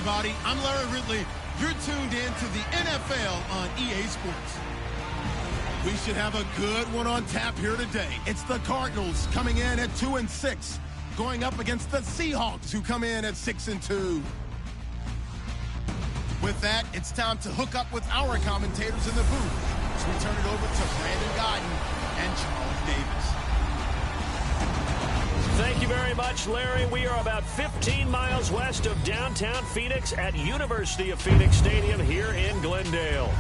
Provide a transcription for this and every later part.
everybody. I'm Larry Ridley. You're tuned in to the NFL on EA Sports. We should have a good one on tap here today. It's the Cardinals coming in at 2-6, going up against the Seahawks, who come in at 6-2. With that, it's time to hook up with our commentators in the booth as we turn it over to Brandon Godden and Charles Davis. Thank you very much, Larry. We are about 15 miles west of downtown Phoenix at University of Phoenix Stadium here in Glendale.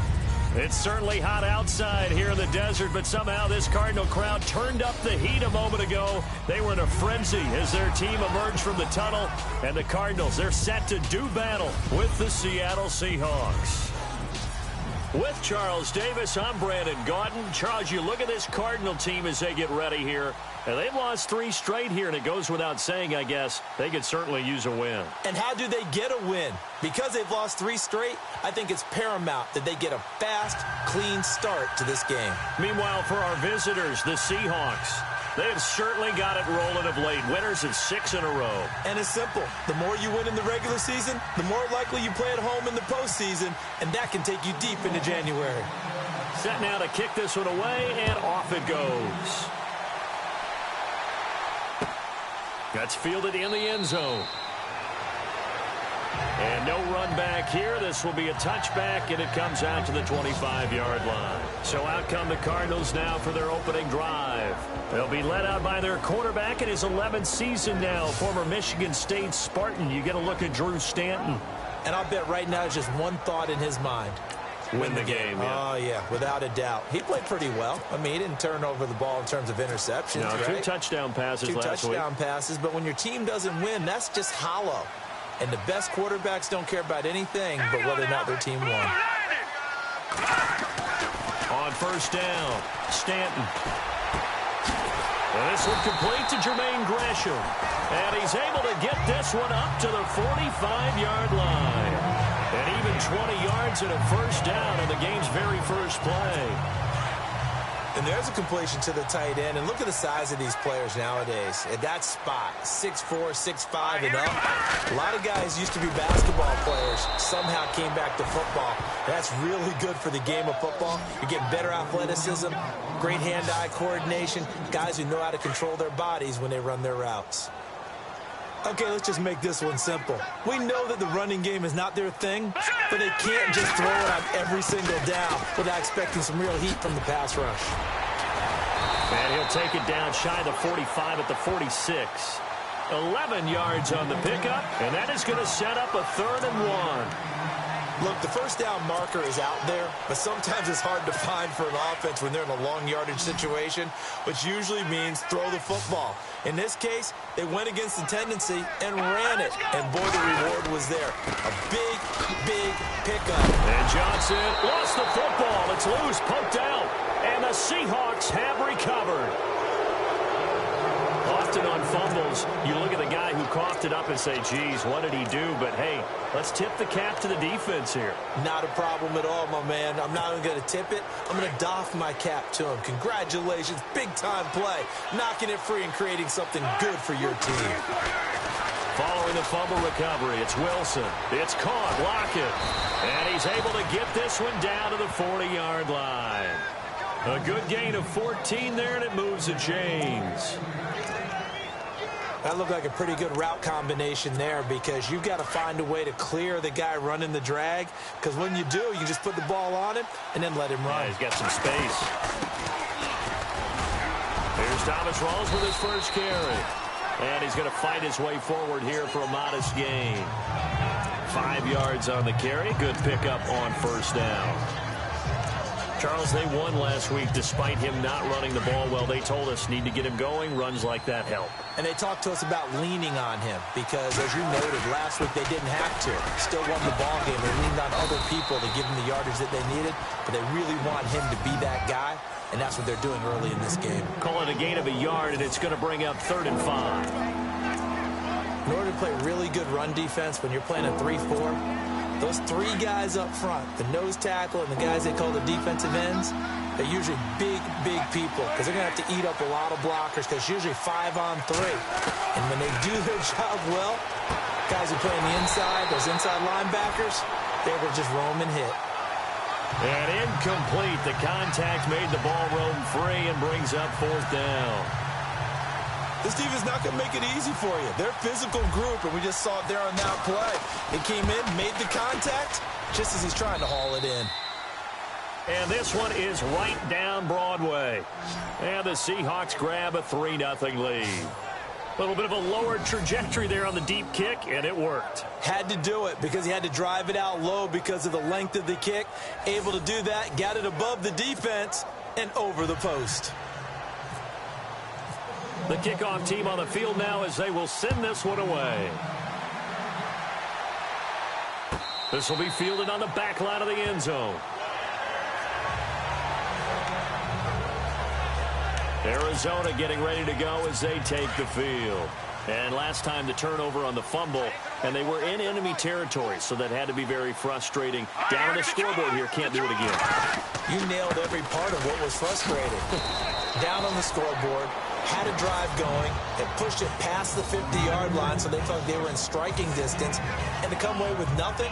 It's certainly hot outside here in the desert, but somehow this Cardinal crowd turned up the heat a moment ago. They were in a frenzy as their team emerged from the tunnel, and the Cardinals, they're set to do battle with the Seattle Seahawks. With Charles Davis, I'm Brandon Gaudin. Charles, you look at this Cardinal team as they get ready here, and they've lost 3 straight here, and it goes without saying, I guess, they could certainly use a win. And how do they get a win? Because they've lost 3 straight, I think it's paramount that they get a fast, clean start to this game. Meanwhile, for our visitors, the Seahawks, they have certainly got it rolling of late. Winners of 6 in a row. And it's simple. The more you win in the regular season, the more likely you play at home in the postseason, and that can take you deep into January. Set now to kick this one away, and off it goes. That's fielded in the end zone. And no run back here. This will be a touchback, and it comes out to the 25-yard line. So out come the Cardinals now for their opening drive. They'll be led out by their quarterback in his 11th season now, former Michigan State Spartan. You get a look at Drew Stanton. And I'll bet right now just one thought in his mind. Win the game, yeah. Oh, yeah, without a doubt. He played pretty well. I mean, he didn't turn over the ball in terms of interceptions, no, right? 2 touchdown passes last week. 2 touchdown passes, but when your team doesn't win, that's just hollow. And the best quarterbacks don't care about anything but whether or not their team won. On first down, Stanton. And this one complete to Jermaine Gresham. And he's able to get this one up to the 45-yard line. And even 20 yards and a first down in the game's very first play. And there's a completion to the tight end. And look at the size of these players nowadays. At that spot, 6'4", 6'5", and up. A lot of guys used to be basketball players. Somehow came back to football. That's really good for the game of football. You're getting better athleticism, great hand-eye coordination, guys who know how to control their bodies when they run their routes. Okay, let's just make this one simple. We know that the running game is not their thing, but they can't just throw it on every single down without expecting some real heat from the pass rush. And he'll take it down shy of the 45 at the 46. 11 yards on the pickup, and that is going to set up a 3rd and 1. Look, the first down marker is out there, but sometimes it's hard to find for an offense when they're in a long yardage situation, which usually means throw the football. In this case, they went against the tendency and ran it, and boy, the reward was there. A big, big pickup. And Johnson lost the football. It's loose, poked out, and the Seahawks have recovered. Often on fumbles, you look at the guy who coughed it up and say, geez, what did he do? But, hey, let's tip the cap to the defense here. Not a problem at all, my man. I'm not even going to tip it. I'm going to doff my cap to him. Congratulations. Big-time play. Knocking it free and creating something good for your team. Following the fumble recovery, it's Wilson. It's caught. Lockett. And he's able to get this one down to the 40-yard line. A good gain of 14 there, and it moves the chains. That looked like a pretty good route combination there because you've got to find a way to clear the guy running the drag, because when you do, you just put the ball on him and then let him run. Yeah, he's got some space. Here's Thomas Rawls with his first carry. And he's going to fight his way forward here for a modest gain. 5 yards on the carry. Good pickup on first down. Charles, they won last week despite him not running the ball well. They told us need to get him going. Runs like that help. And they talked to us about leaning on him because, as you noted, last week they didn't have to. Still won the ball game. They leaned on other people to give them the yardage that they needed, but they really want him to be that guy, and that's what they're doing early in this game. Call it a gain of a yard, and it's going to bring up 3rd and 5. In order to play really good run defense when you're playing a 3-4, those 3 guys up front, the nose tackle and the guys they call the defensive ends, they're usually big, big people because they're going to have to eat up a lot of blockers because it's usually 5-on-3. And when they do their job well, Guys who play on the inside, those inside linebackers, they were just roam and hit. And incomplete. The contact made the ball roam free and brings up fourth down. This defense not going to make it easy for you. They're a physical group, and we just saw it there on that play. They came in, made the contact, just as he's trying to haul it in. And this one is right down Broadway. And the Seahawks grab a 3-0 lead. A little bit of a lower trajectory there on the deep kick, and it worked. Had to do it because he had to drive it out low because of the length of the kick. Able to do that, got it above the defense and over the post. The kickoff team on the field now as they will send this one away. This will be fielded on the back line of the end zone. Arizona getting ready to go as they take the field. And last time the turnover on the fumble, and they were in enemy territory, so that had to be very frustrating. Down on the scoreboard here, can't do it again. You nailed every part of what was frustrating. Down on the scoreboard, had a drive going, and pushed it past the 50-yard line so they felt they were in striking distance, and to come away with nothing,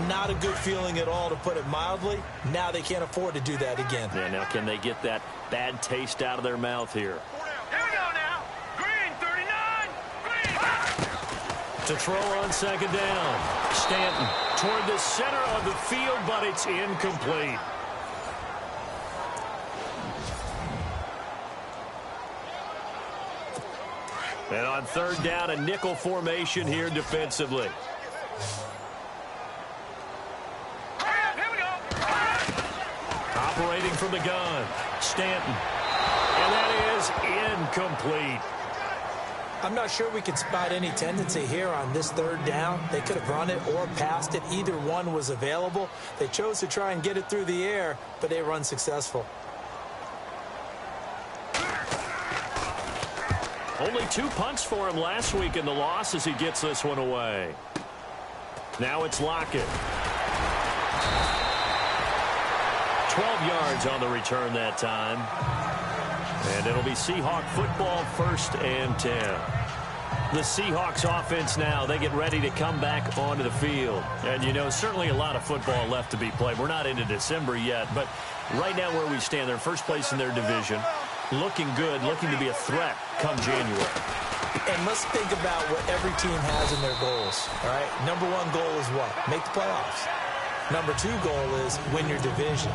not a good feeling at all, to put it mildly. Now they can't afford to do that again. Yeah, now can they get that bad taste out of their mouth here? Here we go now. Green, 39. Green. To throw on second down. Stanton toward the center of the field, but it's incomplete. And on third down, a nickel formation here defensively. Operating from the gun, Stanton. And that is incomplete. I'm not sure we can spot any tendency here on this third down. They could have run it or passed it. Either one was available. They chose to try and get it through the air, but they were unsuccessful. Only 2 punts for him last week in the loss as he gets this one away. Now it's Lockett. 12 yards on the return that time. And it'll be Seahawk football, 1st and 10. The Seahawks offense now, they get ready to come back onto the field. And, you know, certainly a lot of football left to be played. We're not into December yet, but right now where we stand, they're first place in their division. Looking good, looking to be a threat come January. And let's think about what every team has in their goals, all right? Number 1 goal is what? Make the playoffs. Number 2 goal is win your division.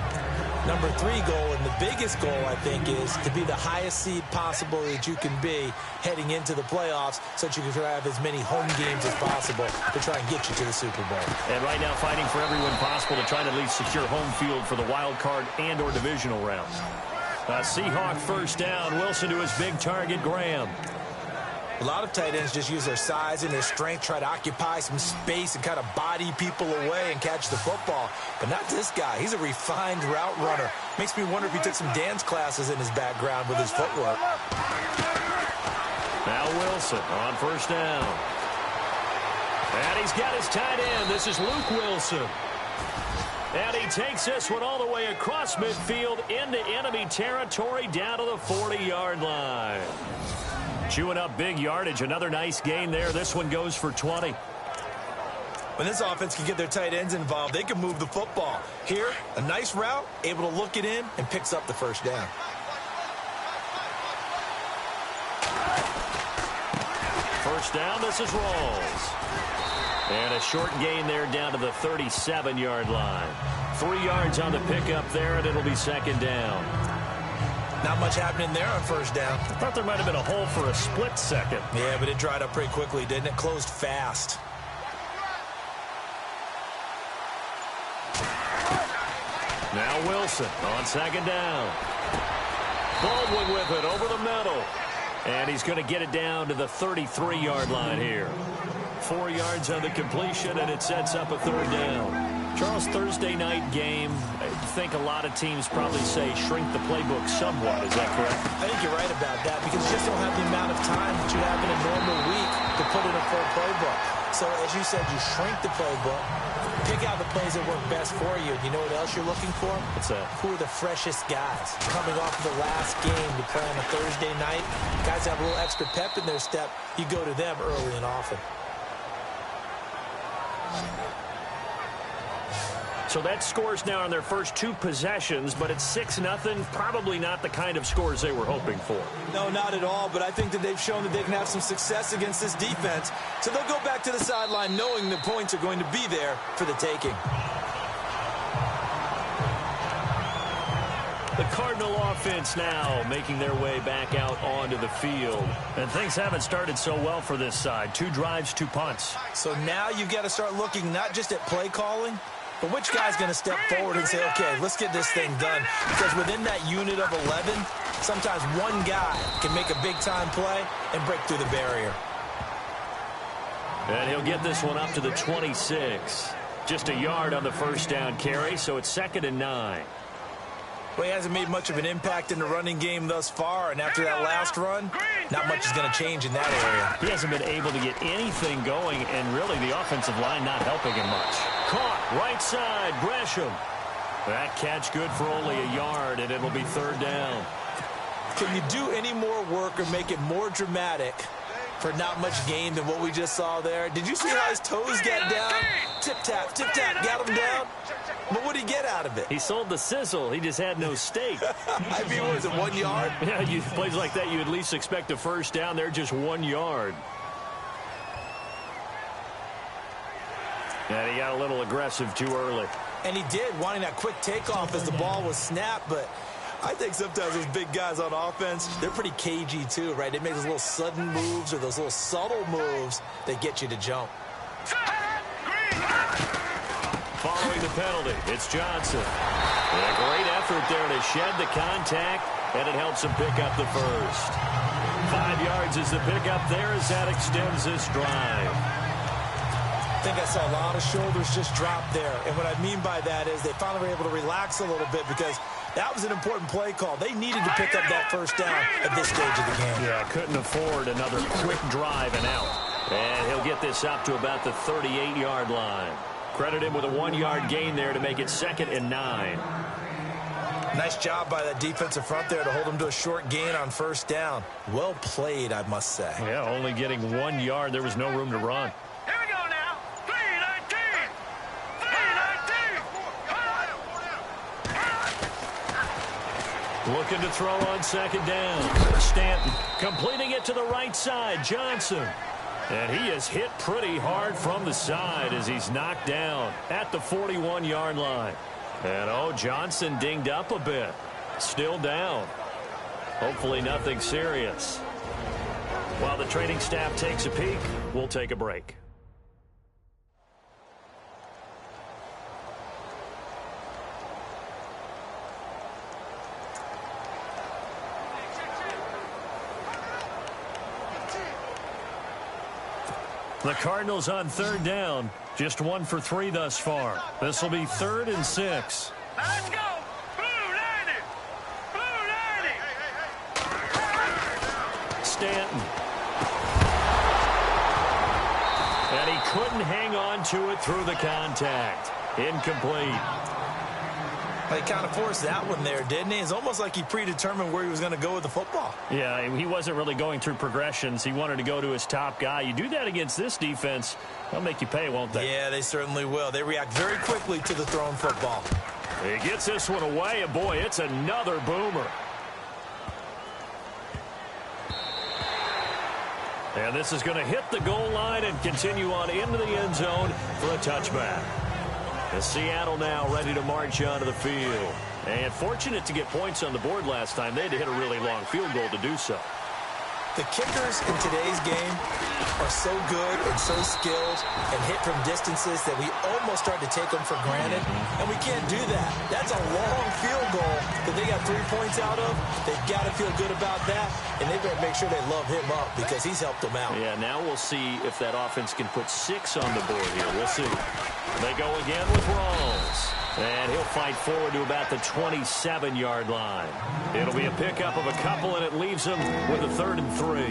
Number 3 goal, and the biggest goal, I think, is to be the highest seed possible that you can be heading into the playoffs so that you can have as many home games as possible to try and get you to the Super Bowl. And right now fighting for every win possible to try and at least secure home field for the wild card and or divisional rounds. Seahawk first down. Wilson to his big target, Graham. A lot of tight ends just use their size and their strength, try to occupy some space and kind of body people away and catch the football. But not this guy. He's a refined route runner. Makes me wonder if he took some dance classes in his background with his footwork. Now Wilson on first down. And he's got his tight end. This is Luke Wilson. And he takes this one all the way across midfield into enemy territory down to the 40-yard line. Chewing up big yardage. Another nice gain there. This one goes for 20. When this offense can get their tight ends involved, they can move the football. Here, a nice route, able to look it in, and picks up the first down. First down, this is Rawls. And a short gain there down to the 37-yard line. 3 yards on the pickup there, and it'll be second down. Not much happening there on first down. I thought there might have been a hole for a split second. Yeah, but it dried up pretty quickly, didn't it? Closed fast. Now Wilson on second down. Baldwin with it over the middle. And he's going to get it down to the 33-yard line here. 4 yards on the completion, and it sets up a third down. Charles, Thursday night game, I think a lot of teams probably say shrink the playbook somewhat. Is that correct? I think you're right about that because you just don't have the amount of time that you have in a normal week to put in a full playbook. So, as you said, you shrink the playbook, pick out the plays that work best for you. You know what else you're looking for? What's that? Who are the freshest guys? Coming off of the last game, you play on a Thursday night. Guys have a little extra pep in their step. You go to them early and often. So that scores now on their first 2 possessions, but it's 6-0. Probably not the kind of scores they were hoping for. No, not at all, but I think that they've shown that they can have some success against this defense. So they'll go back to the sideline knowing the points are going to be there for the taking. The Cardinal offense now making their way back out onto the field. And things haven't started so well for this side. 2 drives, 2 punts. So now you've got to start looking not just at play calling, but which guy's going to step forward and say, okay, let's get this thing done. Because within that unit of 11, sometimes one guy can make a big-time play and break through the barrier. And he'll get this one up to the 26. Just a yard on the first down carry, so it's 2nd and 9. Well, he hasn't made much of an impact in the running game thus far, and after that last run, not much is going to change in that area. He hasn't been able to get anything going, and really the offensive line not helping him much. Caught, right side, Gresham. That catch good for only a yard, and it'll be 3rd down. Can you do any more work or make it more dramatic for not much gain than what we just saw there? Did you see how his toes got down? Tip-tap, got him down. But what did he get out of it? He sold the sizzle. He just had no steak. I mean, what was it, 1 yard? Yeah, plays like that, you at least expect a first down. They're just 1 yard. And he got a little aggressive too early. And he did, wanting that quick takeoff as the ball was snapped. But I think sometimes those big guys on offense, they're pretty cagey too, right? They make those little sudden moves or those little subtle moves that get you to jump. Following the penalty, it's Johnson. And a great effort there to shed the contact, and it helps him pick up the first. 5 yards is the pickup there as that extends this drive. I think I saw a lot of shoulders just drop there. And what I mean by that is they finally were able to relax a little bit because that was an important play call. They needed to pick up that first down at this stage of the game. Yeah, couldn't afford another quick drive and out. And he'll get this up to about the 38-yard line. Credit him with a 1-yard gain there to make it 2nd and 9. Nice job by that defensive front there to hold him to a short gain on first down. Well played, I must say. Yeah, only getting 1 yard. There was no room to run. Here we go now. 3-19. 3-19. Looking to throw on 2nd down. Stanton completing it to the right side. Johnson. And he is hit pretty hard from the side as he's knocked down at the 41-yard line. And, Johnson dinged up a bit. Still down. Hopefully nothing serious. While the training staff takes a peek, we'll take a break. The Cardinals on 3rd down. Just 1 for 3 thus far. This will be 3rd and 6. Let's go. Blue 90. Blue 90. Stanton. And he couldn't hang on to it through the contact. Incomplete. He kind of forced that one there, didn't he? It's almost like he predetermined where he was going to go with the football. Yeah, he wasn't really going through progressions. He wanted to go to his top guy. You do that against this defense, they'll make you pay, won't they? Yeah, they certainly will. They react very quickly to the thrown football. He gets this one away, and boy, it's another boomer. And this is going to hit the goal line and continue on into the end zone for a touchback. And Seattle now ready to march onto the field. And fortunate to get points on the board last time. They had to hit a really long field goal to do so. The kickers in today's game are so good and so skilled and hit from distances that we almost start to take them for granted. And we can't do that. That's a long field goal that they got 3 points out of. They've got to feel good about that. And they better make sure they love him up because he's helped them out. Yeah, now we'll see if that offense can put 6 on the board here. We'll see. They go again with Rawls. And he'll fight forward to about the 27-yard line. It'll be a pickup of a couple, and it leaves him with a 3rd and 3.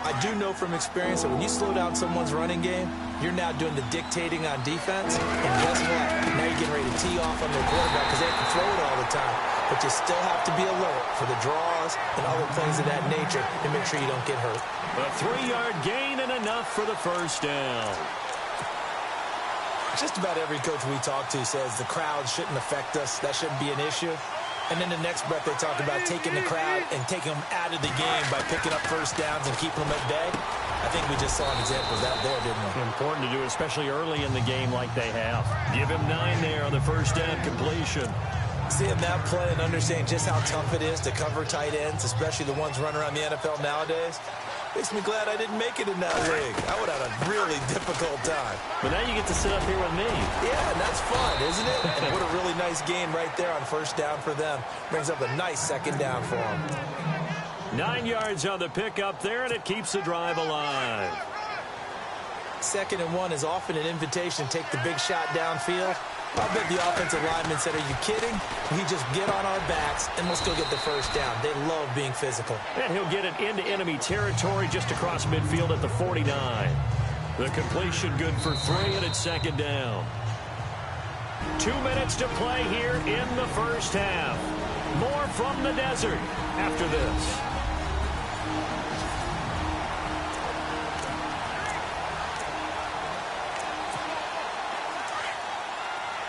I do know from experience that when you slow down someone's running game, you're now doing the dictating on defense. And guess what? Now you're getting ready to tee off on their quarterback because they have to throw it all the time. But you still have to be alert for the draws and other things of that nature to make sure you don't get hurt. A 3-yard gain and enough for the first down. Just about every coach we talk to says the crowd shouldn't affect us. That shouldn't be an issue. And then the next breath they talk about taking the crowd and taking them out of the game by picking up first downs and keeping them at bay. I think we just saw an example of that there, didn't we? Important to do, especially early in the game like they have. Give him 9 there on the first down completion. Seeing that play and understanding just how tough it is to cover tight ends, especially the ones running around the NFL nowadays, makes me glad I didn't make it in that league. I would have a really difficult time. But now you get to sit up here with me. Yeah, and that's fun, isn't it? And what a really nice gain right there on first down for them. Brings up a nice second down for them. 9 yards on the pickup there, and it keeps the drive alive. 2nd and 1 is often an invitation to take the big shot downfield. I bet the offensive lineman said, are you kidding? We just get on our backs and let's go get the first down. They love being physical. And he'll get it into enemy territory just across midfield at the 49. The completion good for 3, and it's 2nd down. 2 minutes to play here in the first half. More from the desert after this.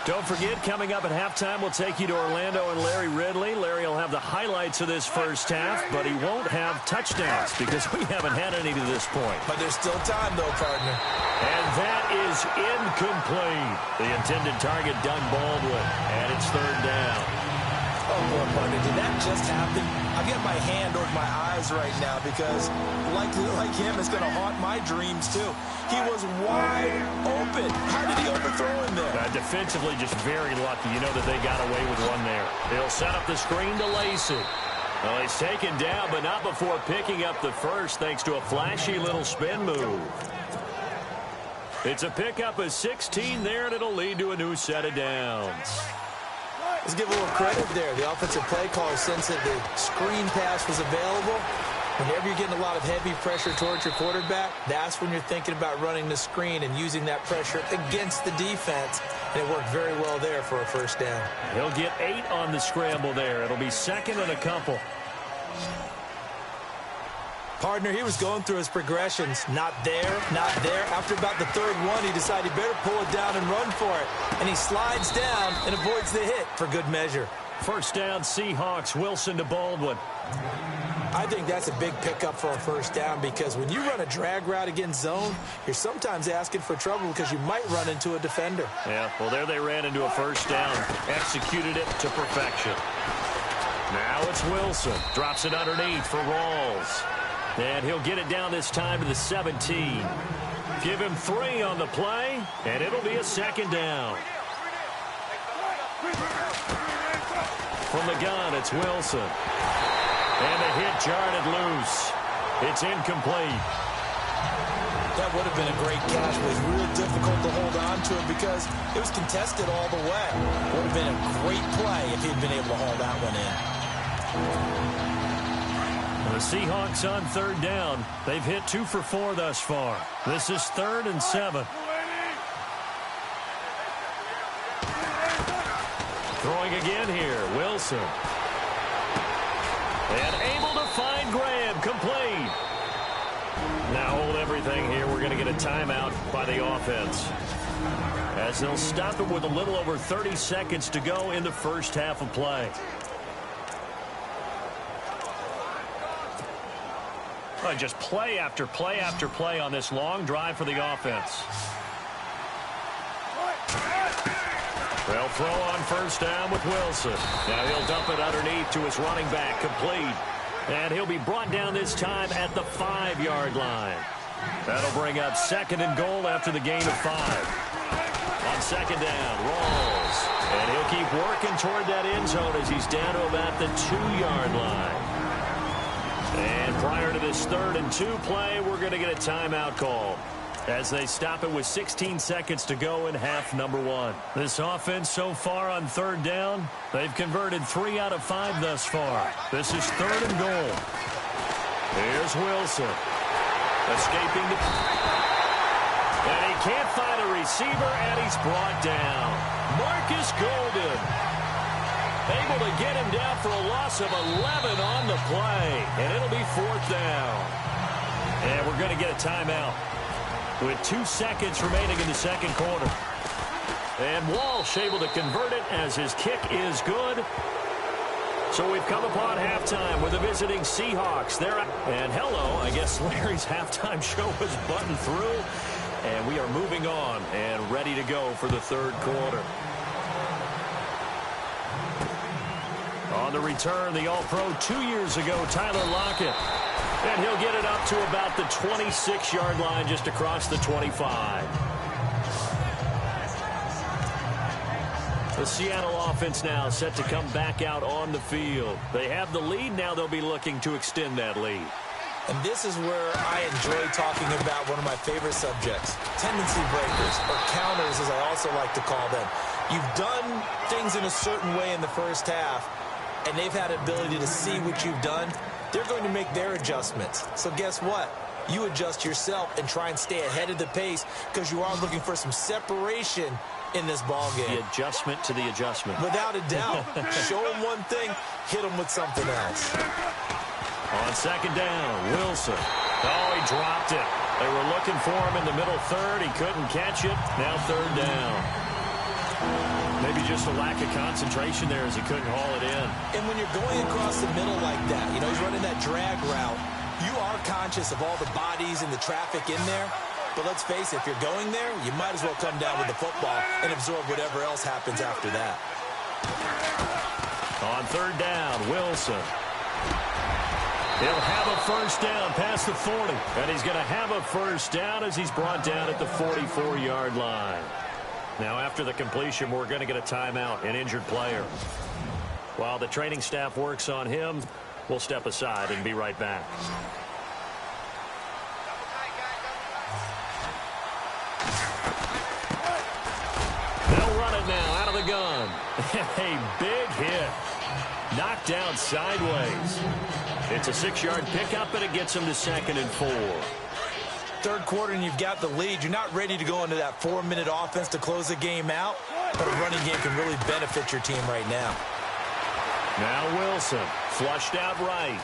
Don't forget, coming up at halftime, we'll take you to Orlando and Larry Ridley. Larry will have the highlights of this first half, but he won't have touchdowns because we haven't had any to this point. But there's still time, though, partner. And that is incomplete. The intended target, Doug Baldwin, and it's 3rd down. Oh, boy, partner, did that just happen? I've got my hand over my eyes right now because, like him, it's going to haunt my dreams, too. He was wide open. How did he overthrow him there? Defensively, just very lucky. You know that they got away with one there. They'll set up the screen to Lacey. Well, he's taken down, but not before picking up the first, thanks to a flashy little spin move. It's a pickup of 16 there, and it'll lead to a new set of downs. Let's give a little credit there. The offensive play caller sensed that the screen pass was available. Whenever you're getting a lot of heavy pressure towards your quarterback, that's when you're thinking about running the screen and using that pressure against the defense. And it worked very well there for a first down. He'll get 8 on the scramble there. It'll be 2nd and a couple. Partner, he was going through his progressions. Not there, not there. After about the 3rd one, he decided he better pull it down and run for it. And he slides down and avoids the hit for good measure. First down, Seahawks. Wilson to Baldwin. I think that's a big pickup for a first down because when you run a drag route against zone, you're sometimes asking for trouble because you might run into a defender. Yeah, well, there they ran into a first down. Executed it to perfection. Now it's Wilson. Drops it underneath for Rawls. And he'll get it down this time to the 17. Give him 3 on the play, and it'll be a 2nd down. From the gun, it's Wilson. And the hit jarred it loose. It's incomplete. That would have been a great catch, but it was real difficult to hold on to it because it was contested all the way. Would have been a great play if he'd been able to haul that one in. The Seahawks on 3rd down. They've hit 2 for 4 thus far. This is 3rd and 7. Throwing again here, Wilson. And able to find Graham, complete. Now hold everything here. We're going to get a timeout by the offense, as they'll stop it with a little over 30 seconds to go in the first half of play. Well, just play after play after play on this long drive for the offense. They'll throw on first down with Wilson. Now he'll dump it underneath to his running back, complete. And he'll be brought down this time at the 5-yard line. That'll bring up 2nd and goal after the gain of 5. On 2nd down, Rawls. And he'll keep working toward that end zone as he's down to about the 2-yard line. And prior to this 3rd and 2 play, we're going to get a timeout call as they stop it with 16 seconds to go in half number 1. This offense so far on 3rd down, they've converted 3 out of 5 thus far. This is 3rd and goal. Here's Wilson. Escaping the... And he can't find a receiver, and he's brought down. Marcus Golden able to get him down for a loss of 11 on the play. And it'll be 4th down. And we're going to get a timeout with 2 seconds remaining in the 2nd quarter. And Walsh able to convert it as his kick is good. So we've come upon halftime with the visiting Seahawks. And hello, I guess Larry's halftime show is buttoned through. And we are moving on and ready to go for the third quarter. On the return, the All-Pro 2 years ago, Tyler Lockett. And he'll get it up to about the 26-yard line, just across the 25. The Seattle offense now set to come back out on the field. They have the lead. Now they'll be looking to extend that lead. And this is where I enjoy talking about one of my favorite subjects, tendency breakers, or counters as I also like to call them. You've done things in a certain way in the first half, and they've had the ability to see what you've done. They're going to make their adjustments. So guess what? You adjust yourself and try and stay ahead of the pace because you are looking for some separation in this ball game. The adjustment to the adjustment. Without a doubt. Show them one thing, hit them with something else. On second down, Wilson. Oh, he dropped it. They were looking for him in the middle third. He couldn't catch it. Now third down. Maybe just a lack of concentration there as he couldn't haul it in. And when you're going across the middle like that, you know, he's running that drag route, you are conscious of all the bodies and the traffic in there. But let's face it, if you're going there, you might as well come down with the football and absorb whatever else happens after that. On third down, Wilson. He'll have a first down past the 40. And he's going to have a first down as he's brought down at the 44-yard line. Now, after the completion, we're going to get a timeout, an injured player. While the training staff works on him, we'll step aside and be right back. They'll run it now out of the gun. A big hit. Knocked down sideways. It's a 6-yard pickup, and it gets him to 2nd and 4. Third quarter and you've got the lead. You're not ready to go into that 4-minute offense to close the game out, but a running game can really benefit your team right now. Now Wilson, flushed out right.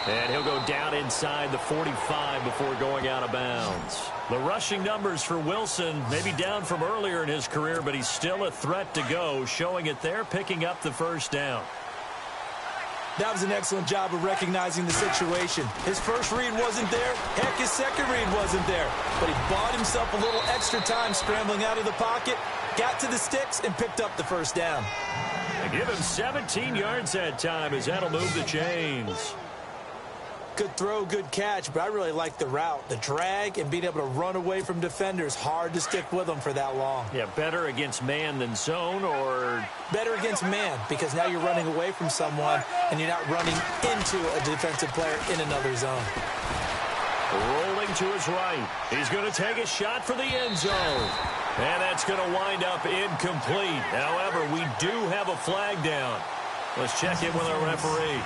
And he'll go down inside the 45 before going out of bounds. The rushing numbers for Wilson may be down from earlier in his career, but he's still a threat to go, showing it there, picking up the first down. That was an excellent job of recognizing the situation. His first read wasn't there. Heck, his second read wasn't there. But he bought himself a little extra time scrambling out of the pocket, got to the sticks, and picked up the first down. They give him 17 yards that time as that'll move the chains. Good throw, good catch, but I really like the route. The drag and being able to run away from defenders. Hard to stick with them for that long. Yeah, better against man than zone, or better against man, because now you're running away from someone and you're not running into a defensive player in another zone. Rolling to his right. He's going to take a shot for the end zone. And that's going to wind up incomplete. However, we do have a flag down. Let's check in with our referee.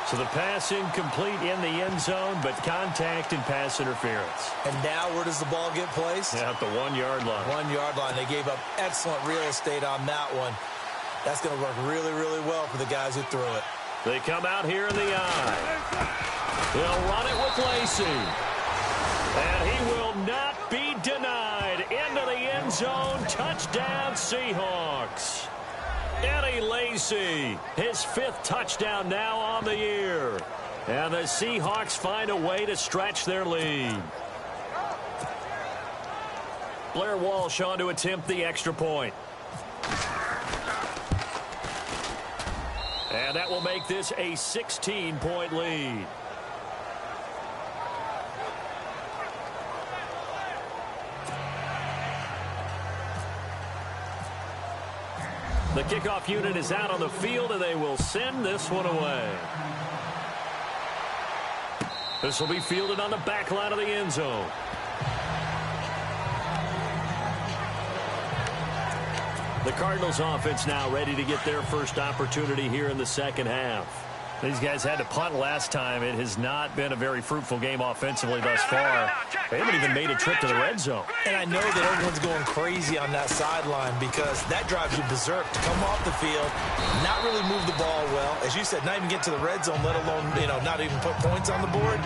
So the pass incomplete in the end zone, but contact and pass interference. And now where does the ball get placed? Yeah, at the 1-yard line. 1-yard line. They gave up excellent real estate on that one. That's going to work really, really well for the guys who threw it. They come out here in the eye. They'll run it with Lacey. And he will not be denied. Into the end zone. Touchdown, Seahawks. Eddie Lacy, his 5th touchdown now on the year. And the Seahawks find a way to stretch their lead. Blair Walsh on to attempt the extra point. And that will make this a 16-point lead. The kickoff unit is out on the field, and they will send this one away. This will be fielded on the back line of the end zone. The Cardinals offense now ready to get their first opportunity here in the second half. These guys had to punt last time. It has not been a very fruitful game offensively thus far. They haven't even made a trip to the red zone. And I know that everyone's going crazy on that sideline because that drives you berserk to come off the field, not really move the ball well. As you said, not even get to the red zone, let alone, not even put points on the board.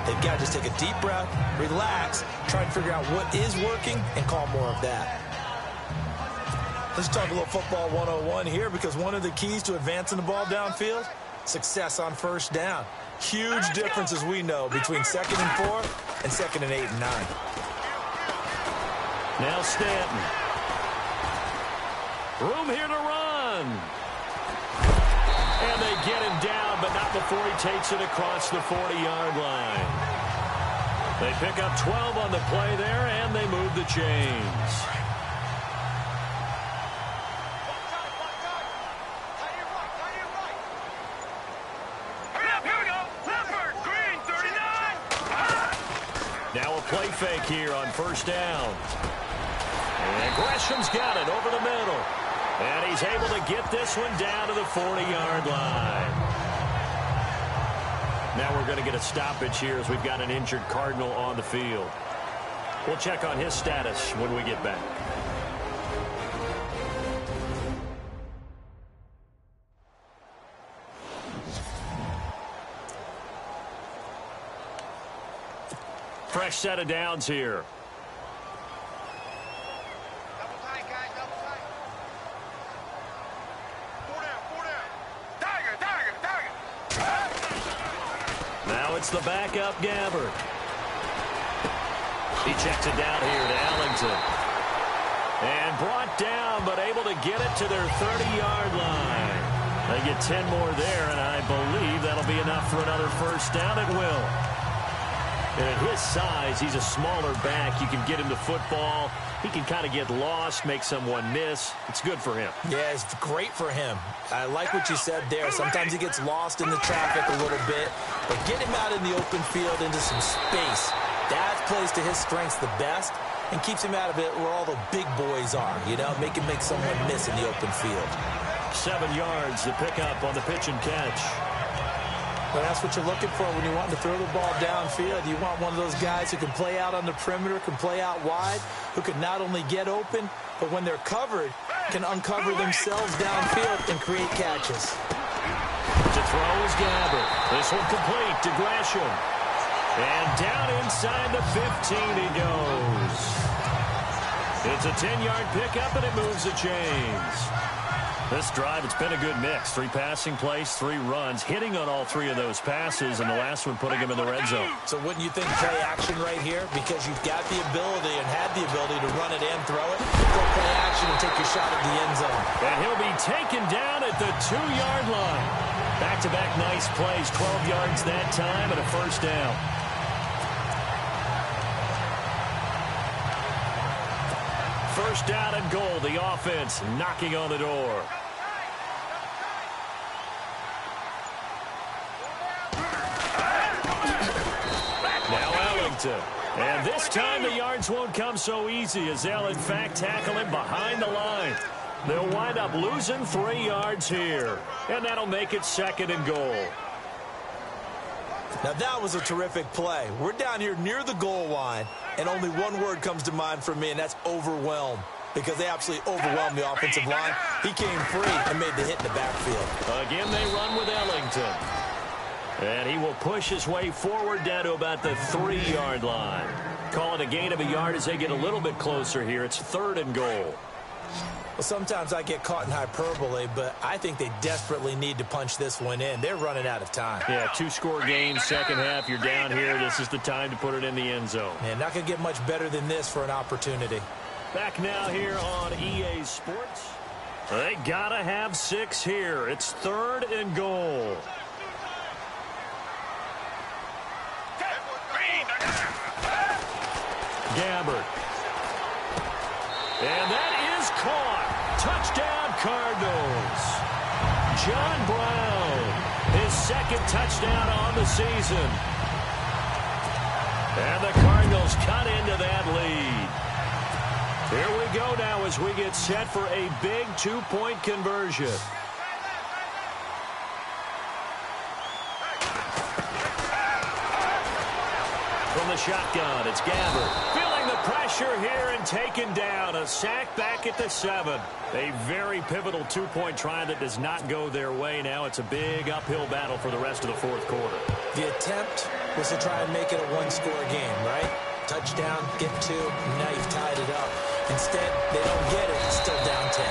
They've got to just take a deep breath, relax, try and figure out what is working, and call more of that. Let's talk a little football 101 here, because one of the keys to advancing the ball downfield, success on first down. Huge difference, as we know, between 2nd and 4 and 2nd and 8 and 9. Now Stanton. Room here to run. And they get him down, but not before he takes it across the 40-yard line. They pick up 12 on the play there, and they move the chains. Now a play fake here on first down. And Gresham's got it over the middle. And he's able to get this one down to the 40-yard line. Now we're going to get a stoppage here as we've got an injured Cardinal on the field. We'll check on his status when we get back. Fresh set of downs here. Double tight, guys, double tight. 4 down. Tiger. Now it's the backup Gabbert. He checks it down here to Ellington. And brought down, but able to get it to their 30-yard line. They get 10 more there, and I believe that'll be enough for another first down. It will. And at his size, he's a smaller back. You can get him the football. He can kind of get lost, make someone miss. It's good for him. Yeah, it's great for him. I like what you said there. Sometimes he gets lost in the traffic a little bit, but get him out in the open field into some space. That plays to his strengths the best and keeps him out of it where all the big boys are, you know, make him make someone miss in the open field. 7 yards to pick up on the pitch and catch. Well, that's what you're looking for when you want to throw the ball downfield. You want one of those guys who can play out on the perimeter, can play out wide, who can not only get open, but when they're covered, can uncover themselves downfield and create catches. To throw is Gabbert. This one complete to Gresham. And down inside the 15 he goes. It's a 10-yard pickup, and it moves the chains. This drive, it's been a good mix. 3 passing plays, 3 runs, hitting on all 3 of those passes, and the last one putting him in the red zone. So wouldn't you think play action right here? Because you've got the ability and had the ability to run it and throw it. Go play action and take your shot at the end zone. And he'll be taken down at the 2-yard line. Back-to-back nice plays, 12 yards that time, and a first down. First down and goal, the offense knocking on the door. Now Ellington. And this time the yards won't come so easy as they'll in fact tackle him behind the line. They'll wind up losing 3 yards here. And that'll make it 2nd and goal. Now that was a terrific play. We're down here near the goal line, and only one word comes to mind for me, and that's overwhelmed. Because they absolutely overwhelmed the offensive line. He came free and made the hit in the backfield. Again, they run with Ellington. And he will push his way forward down to about the 3-yard line. Call it a gain of a yard as they get a little bit closer here. It's 3rd and goal. Well, sometimes I get caught in hyperbole, but I think they desperately need to punch this one in. They're running out of time. Yeah, 2-score game, second half. You're down here. This is the time to put it in the end zone. Man, not going to get much better than this for an opportunity. Back now here on EA Sports. They got to have 6 here. It's 3rd and goal. Gabbert. And that is caught. Touchdown, Cardinals. John Brown, his 2nd touchdown on the season. And the Cardinals cut into that lead. Here we go now as we get set for a big 2-point conversion. From the shotgun, it's Gabbert. Filling the pressure here and taken down. A sack back at the 7. A very pivotal two-point try that does not go their way. Now it's a big uphill battle for the rest of the fourth quarter. The attempt was to try and make it a one-score game, right? Touchdown, get 2, now you've tied it up. Instead, they don't get it. It's still down 10.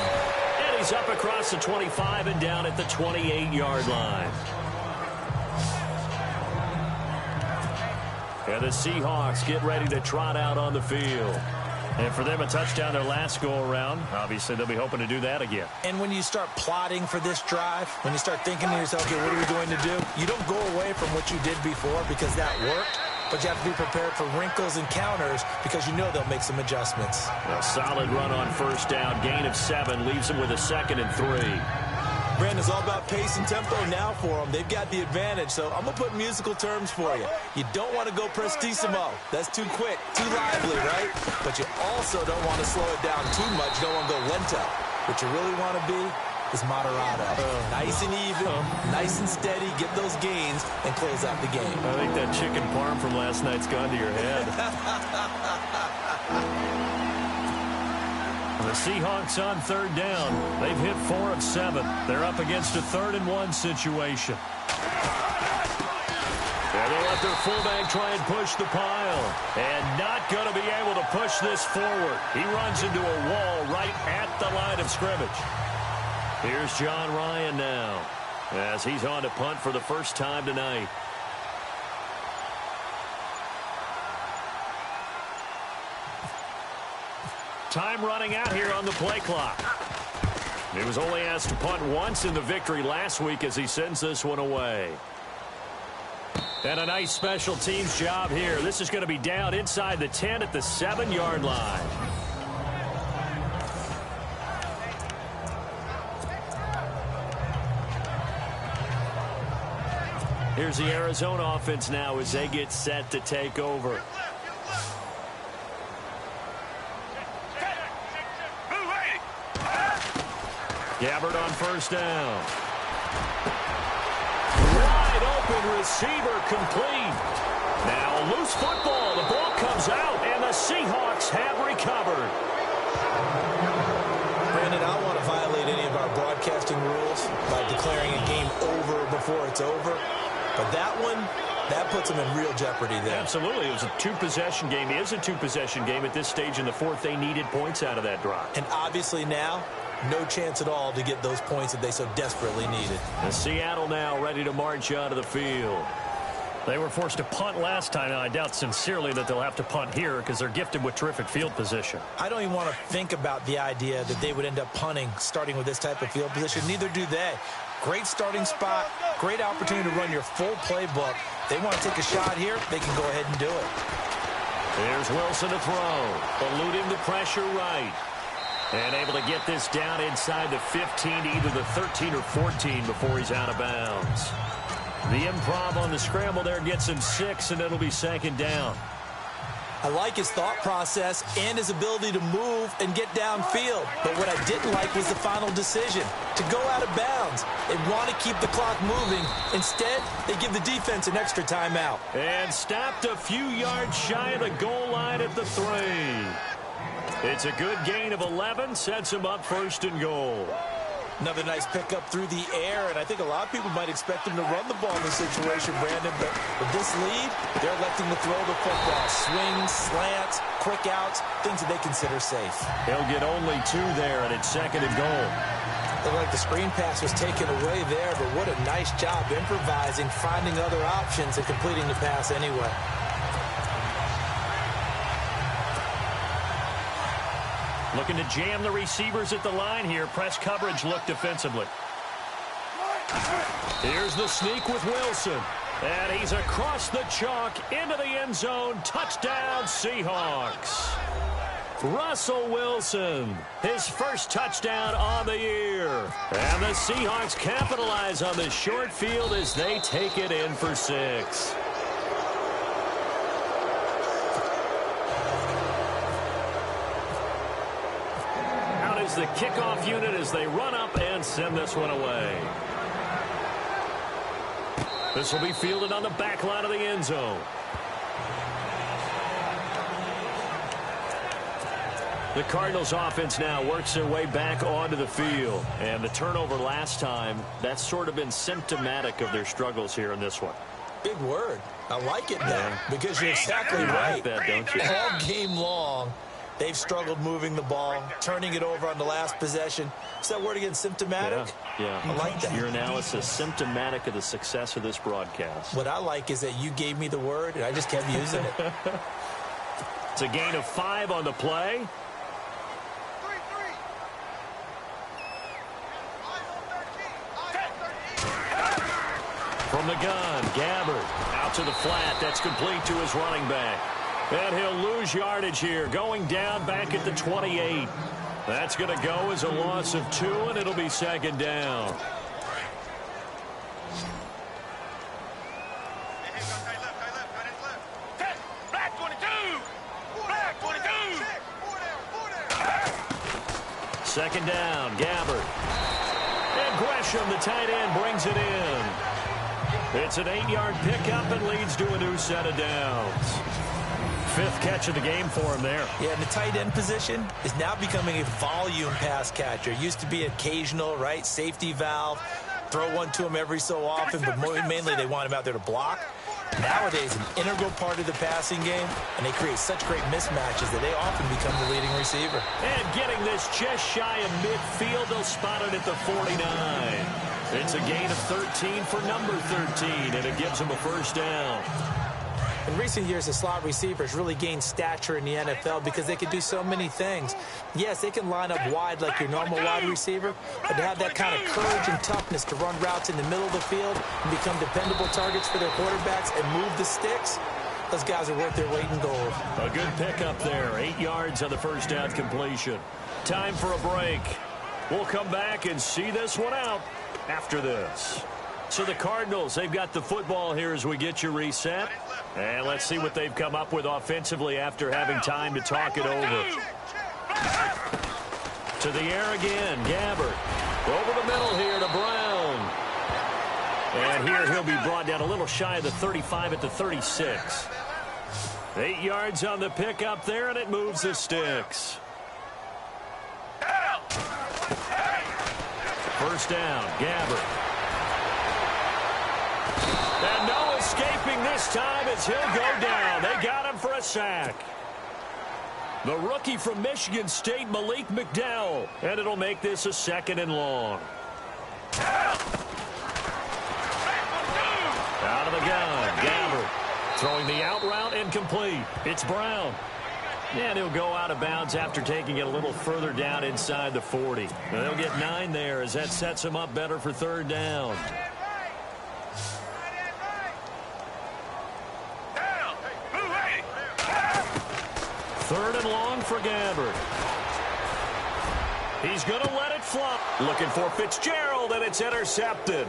And he's up across the 25 and down at the 28-yard line. And the Seahawks get ready to trot out on the field. And for them, a touchdown their last go-around. Obviously, they'll be hoping to do that again. And when you start plotting for this drive, when you start thinking to yourself, okay, what are we going to do? You don't go away from what you did before because that worked. But you have to be prepared for wrinkles and counters because you know they'll make some adjustments. A solid run on first down. Gain of 7 leaves them with a 2nd and 3. Brandon, it's all about pace and tempo now for them. They've got the advantage, so I'm going to put musical terms for you. You don't want to go prestissimo. That's too quick, too lively, right? But you also don't want to slow it down too much. You don't want to go lento. What you really want to be is moderato. Nice and even, nice and steady, get those gains, and close out the game. I think that chicken parm from last night's gone to your head. The Seahawks on third down. They've hit 4 of 7. They're up against a 3rd and 1 situation. And they'll let their fullback try and push the pile. And not going to be able to push this forward. He runs into a wall right at the line of scrimmage. Here's John Ryan now as he's on to punt for the first time tonight. Time running out here on the play clock. He was only asked to punt once in the victory last week as he sends this one away. And a nice special teams job here. This is going to be down inside the 10 at the 7-yard line. Here's the Arizona offense now as they get set to take over. Gabbard on first down. Wide open receiver complete. Now a loose football. The ball comes out, and the Seahawks have recovered. Brandon, I don't want to violate any of our broadcasting rules by declaring a game over before it's over. But that one, that puts them in real jeopardy there. Absolutely. It was a two-possession game. It is a two-possession game at this stage in the fourth. They needed points out of that drive. And obviously now, no chance at all to get those points that they so desperately needed. And Seattle now ready to march out of the field. They were forced to punt last time, and I doubt sincerely that they'll have to punt here because they're gifted with terrific field position. I don't even want to think about the idea that they would end up punting starting with this type of field position. Neither do they. Great starting spot, great opportunity to run your full playbook. They want to take a shot here, they can go ahead and do it. Here's Wilson to throw, eluding the pressure right. And able to get this down inside the 15 to either the 13 or 14 before he's out of bounds. The improv on the scramble there gets him 6, and it'll be 2nd down. I like his thought process and his ability to move and get downfield. But what I didn't like was the final decision, to go out of bounds. They want to keep the clock moving. Instead, they give the defense an extra timeout. And stopped a few yards shy of the goal line at the 3. It's a good gain of 11, sets him up 1st and goal. Another nice pickup through the air, and I think a lot of people might expect him to run the ball in this situation, Brandon, but with this lead, they're electing to throw the football. Swings, slants, quick outs, things that they consider safe. He'll get only 2 there, and it's 2nd and goal. Looked like the screen pass was taken away there, but what a nice job improvising, finding other options, and completing the pass anyway. Looking to jam the receivers at the line here. Press coverage look defensively. Here's the sneak with Wilson. And he's across the chalk into the end zone. Touchdown, Seahawks. Russell Wilson, his first touchdown on the year. And the Seahawks capitalize on the short field as they take it in for 6. The kickoff unit as they run up and send this one away. This will be fielded on the back line of the end zone. The Cardinals offense now works their way back onto the field. And the turnover last time, that's sort of been symptomatic of their struggles here in this one. Big word. I like it now because you're exactly right. Like that, don't you? All game long, they've struggled moving the ball, turning it over on the last possession. Is that word again, symptomatic? Yeah. I like that. Your analysis, symptomatic of the success of this broadcast. What I like is that you gave me the word, and I just kept using it. It's a gain of 5 on the play. From the gun, Gabbert out to the flat. That's complete to his running back. And he'll lose yardage here, going down back at the 28. That's going to go as a loss of 2, and it'll be second down. Black 22! Black 22! Second down, Gabbert. And Gresham, the tight end, brings it in. It's an 8-yard pickup and leads to a new set of downs. 5th catch of the game for him there. Yeah, and the tight end position is now becoming a volume pass catcher. Used to be occasional, right? Safety valve. Throw one to him every so often, but mainly they want him out there to block. Nowadays, an integral part of the passing game, and they create such great mismatches that they often become the leading receiver. And getting this just shy of midfield, they'll spot it at the 49. It's a gain of 13 for number 13, and it gives them a first down. In recent years, the slot receivers really gained stature in the NFL because they can do so many things. Yes, they can line up wide like your normal wide receiver, but to have that kind of courage and toughness to run routes in the middle of the field and become dependable targets for their quarterbacks and move the sticks, those guys are worth their weight in gold. A good pickup there, 8 yards on the first down completion. Time for a break. We'll come back and see this one out after this. So the Cardinals, they've got the football here as we get you reset. And let's see what they've come up with offensively after having time to talk it over. To the air again, Gabbert. Over the middle here to Brown. And here he'll be brought down a little shy of the 35 at the 36. 8 yards on the pickup there, and it moves the sticks. First down, Gabbert. And no escaping this time as he'll go down. They got him for a sack. The rookie from Michigan State, Malik McDowell. And it'll make this a 2nd and long. Out of the gun, Gabbert. Throwing the out route incomplete. It's Brown. And he'll go out of bounds after taking it a little further down inside the 40. They'll get 9 there as that sets him up better for 3rd down. 3rd and long for Gabbert. He's going to let it flop. Looking for Fitzgerald, and it's intercepted.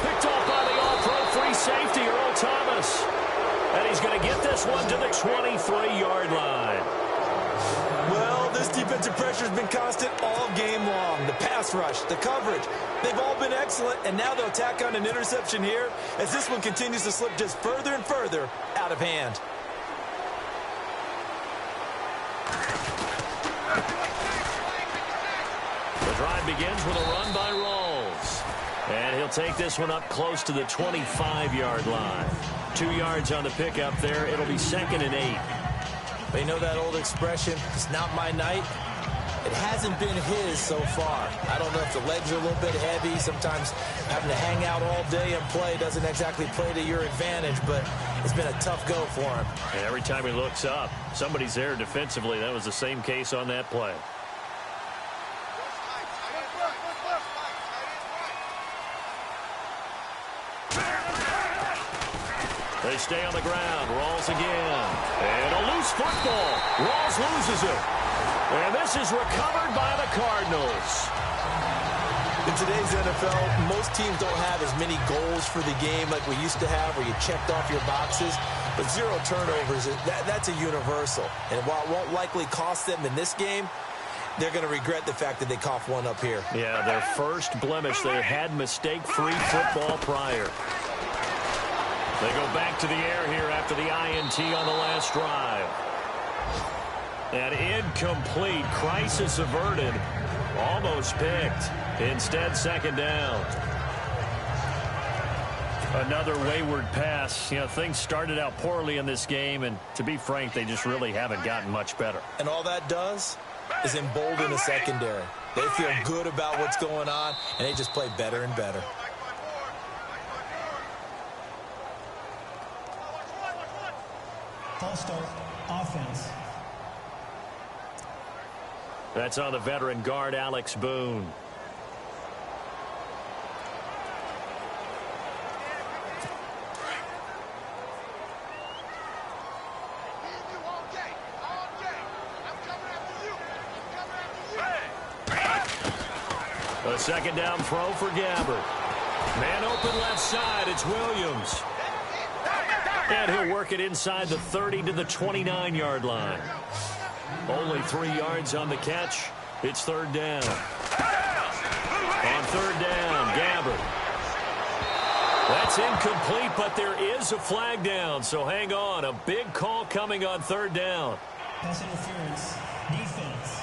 Picked off by the all-pro free safety, Earl Thomas. And he's going to get this one to the 23-yard line. Well, this defensive pressure has been constant all game long. The pass rush, the coverage, they've all been excellent, and now they'll tack on an interception here as this one continues to slip just further and further out of hand. The drive begins with a run by Rawls. And he'll take this one up close to the 25-yard line. 2 yards on the pickup there. It'll be 2nd and 8. They know that old expression, it's not my night. It hasn't been his so far. I don't know if the legs are a little bit heavy. Sometimes having to hang out all day and play doesn't exactly play to your advantage, but it's been a tough go for him. And every time he looks up, somebody's there defensively. That was the same case on that play. They stay on the ground. Rawls again. And a loose football. Rawls loses it. And this is recovered by the Cardinals. In today's NFL, most teams don't have as many goals for the game like we used to have where you checked off your boxes. But 0 turnovers, that's a universal. And while it won't likely cost them in this game, they're going to regret the fact that they coughed one up here. Yeah, their first blemish. They had mistake-free football prior. They go back to the air here after the INT on the last drive. And incomplete. Crisis averted. Almost picked. Instead, second down. Another wayward pass. You know, things started out poorly in this game, and to be frank, they just really haven't gotten much better. And all that does is embolden the secondary. They feel good about what's going on, and they just play better and better. False start, offense. That's on the veteran guard, Alex Boone. A second down throw for Gabbert. Man open left side, it's Williams. And he'll work it inside the 30 to the 29-yard line. Only 3 yards on the catch. It's third down. On third down, Gabbert. That's incomplete, but there is a flag down, so hang on. A big call coming on third down. Pass interference, defense.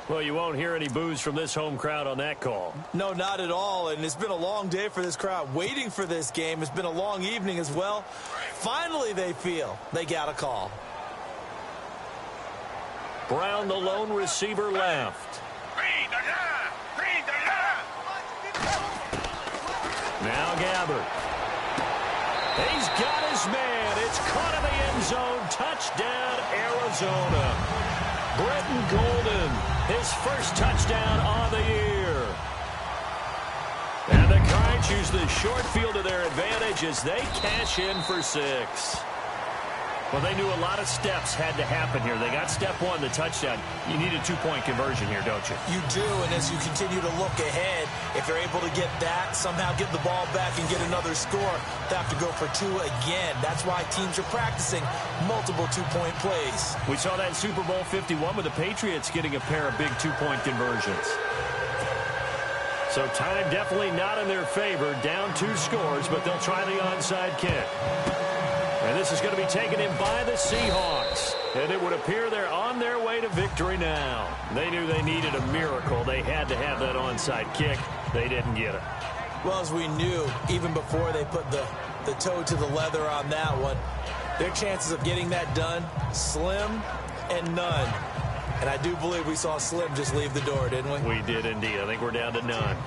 Well, you won't hear any boos from this home crowd on that call. No, not at all, and it's been a long day for this crowd waiting for this game. It's been a long evening as well. Finally, they feel they got a call. Brown, the lone receiver, left. Now Gabbert. He's got his man. It's caught in the end zone. Touchdown, Arizona. Britton Golden, his first touchdown on the year. And the Cards use the short field to their advantage as they cash in for 6. Well, they knew a lot of steps had to happen here. They got step one, the touchdown. You need a two-point conversion here, don't you? You do, and as you continue to look ahead, if they're able to get that, somehow get the ball back and get another score, they have to go for 2 again. That's why teams are practicing multiple two-point plays. We saw that in Super Bowl 51 with the Patriots getting a pair of big two-point conversions. So time definitely not in their favor. Down 2 scores, but they'll try the onside kick. And this is going to be taken in by the Seahawks. And it would appear they're on their way to victory now. They knew they needed a miracle. They had to have that onside kick. They didn't get it. Well, as we knew, even before they put the toe to the leather on that one, their chances of getting that done, slim and none. And I do believe we saw Slim just leave the door, didn't we? We did indeed. I think we're down to none.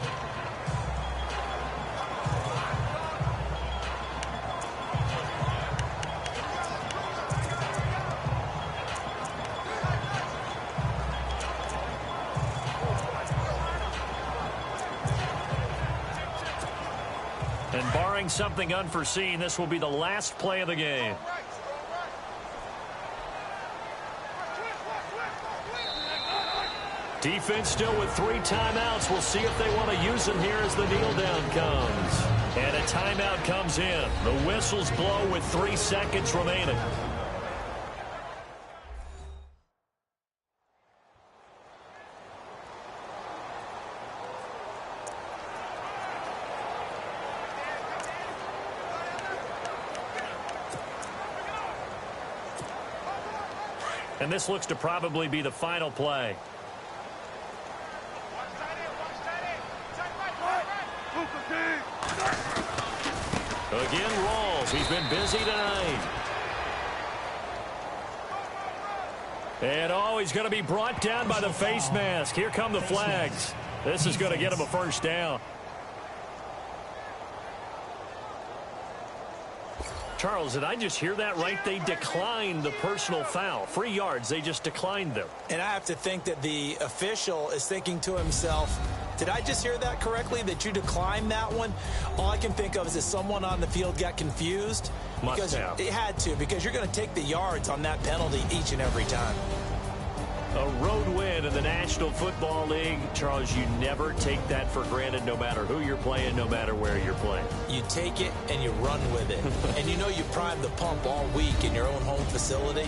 And barring something unforeseen, this will be the last play of the game. Defense still with 3 timeouts. We'll see if they want to use them here as the kneel down comes. And a timeout comes in. The whistles blow with 3 seconds remaining. And this looks to probably be the final play. Again, Rawls. He's been busy tonight. And, he's going to be brought down by the face mask. Here come the flags. This is going to get him a first down. Charles, did I just hear that right? They declined the personal foul. 3 yards, they just declined them. And I have to think that the official is thinking to himself, did I just hear that correctly, that you declined that one? All I can think of is that someone on the field got confused. Must have. It had to, because you're going to take the yards on that penalty each and every time. A road win in the National Football League. Charles, you never take that for granted, no matter who you're playing, no matter where you're playing. You take it and you run with it. And you know you primed the pump all week in your own home facility.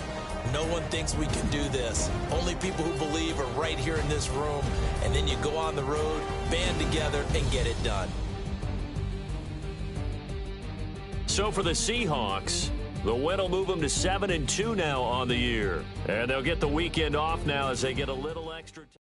No one thinks we can do this. Only people who believe are right here in this room. And then you go on the road, band together, and get it done. So for the Seahawks, the win will move them to 7-2 now on the year. And they'll get the weekend off now as they get a little extra time.